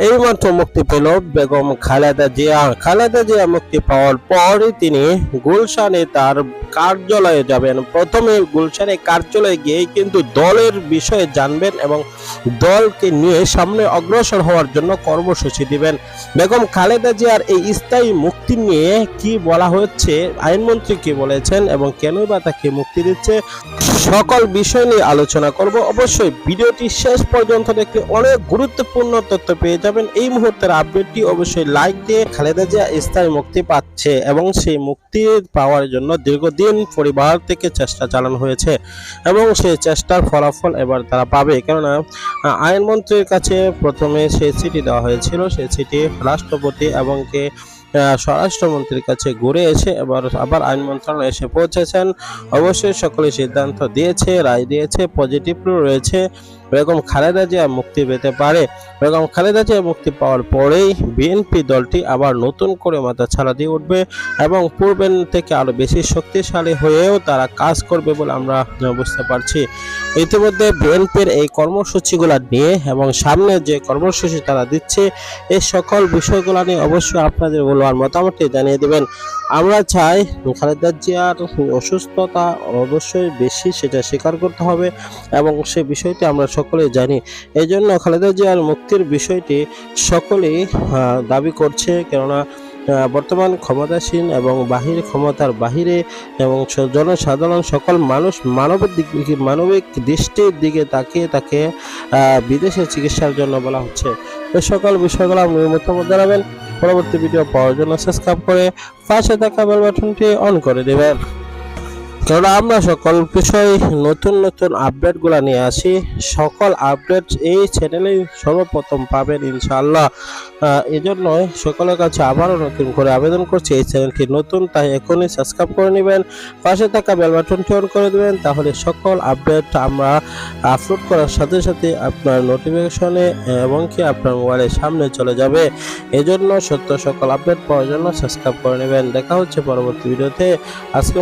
এইমাত্র মুক্তি পেল বেগম খালেদা জিয়া। খালেদা জিয়া মুক্তি পাওয়ার পরই তিনি গুলশানে তার কার্যালয়ে যাবেন। প্রথমে গুলশানে কার্যালয়ে গিয়ে কিন্তু দলের বিষয়ে জানবেন এবং দলকে নিয়ে সামনে অগ্রসর হওয়ার জন্য কর্মসূচি দিবেন। বেগম খালেদা জিয়ার এই স্থায়ী মুক্তি নিয়ে কি বলা হচ্ছে, আইনমন্ত্রী কি বলেছেন এবং কেনই বা তাকে মুক্তি দিচ্ছে, সকল বিষয় নিয়ে আলোচনা করব। অবশ্যই ভিডিওটি শেষ পর্যন্ত দেখলে অনেক গুরুত্বপূর্ণ তথ্য পেয়ে যাবেন। এই মুহূর্তের আপডেটটি অবশ্যই লাইক দিয়ে, খালেদা জিয়া স্থায়ী মুক্তি পাচ্ছে এবং সেই মুক্তি পাওয়ার জন্য দীর্ঘদিন পরিবার থেকে চেষ্টা চালানো হয়েছে এবং সেই চেষ্টার ফলাফল এবার তারা পাবে। কেননা আইনমন্ত্রীর কাছে প্রথমে সেই চিঠি দেওয়া হয়েছিল, সেই চিঠি রাষ্ট্রপতি এবং স্বরাষ্ট্রমন্ত্রীর কাছে ঘুরে এসে আবার আইন মন্ত্রণালয়ে এসে পৌঁছেছেন। অবশ্যই সকলে সিদ্ধান্ত দিয়েছে, রায় দিয়েছে, পজিটিভ রয়েছে। বেগম খালেদা জিয়া মুক্তি পেতে পারে। বেগম খালেদা জিয়া মুক্তি পাওয়ার পরেই বিএনপি দলটি আবার নতুন করে মাথা ছাড়া দিয়ে উঠবে এবং পূর্বের থেকে আরো বেশি শক্তিশালী হয়েও তারা কাজ করবে বলে আমরা বুঝতে পারছি। ইতিমধ্যে বিএনপির এই কর্মসূচিগুলো নিয়ে এবং সামনে যে কর্মসূচি তারা দিচ্ছে, এই সকল বিষয়গুলো নিয়ে অবশ্যই আপনাদের বলার মতামতটি জানিয়ে দেবেন। আমরা চাই খালেদা জিয়ার অসুস্থতা অবশ্যই বেশি, সেটা স্বীকার করতে হবে এবং সে বিষয়টি আমরা সকলেই জানি। এই জন্য খালেদা জিয়ার মুক্তির বিষয়টি সকলেই দাবি করছে। কেননা বর্তমান ক্ষমতাসীন এবং বাহির ক্ষমতার বাহিরে এবং জনসাধারণ সকল মানুষ মানবিক দৃষ্টির দিকে তাকিয়ে তাকে বিদেশে চিকিৎসার জন্য বলা হচ্ছে। এই সকল বিষয়গুলো আপনি মতামত জানাবেন। পরবর্তী ভিডিও পাওয়ার জন্য সাবস্ক্রাইব করে পাশে থাকা বেল বাটনটি অন করে দেবেন। কারণ আমরা সকল বিষয় নতুন আপডেটগুলো নিয়ে আসি। সকল আপডেট এই চ্যানেলে সর্বপ্রথম পাবেন ইনশাআল্লাহ। এই জন্য সকলের কাছে আবারও নতুন করে আবেদন করছি, এই চ্যানেলটি নতুন, তাই এখনই সাবস্ক্রাইব করে নেবেন, পাশে থাকা বেল বাটনটি অন করে দেবেন। তাহলে সকল আপডেট আমরা আপলোড করার সাথে সাথে আপনার নোটিফিকেশনে এবং কি আপনার মোবাইলের সামনে চলে যাবে। এই জন্য সকল আপডেট পাওয়ার জন্য সাবস্ক্রাইব করে নেবেন। দেখা হচ্ছে পরবর্তী ভিডিওতে। আজকে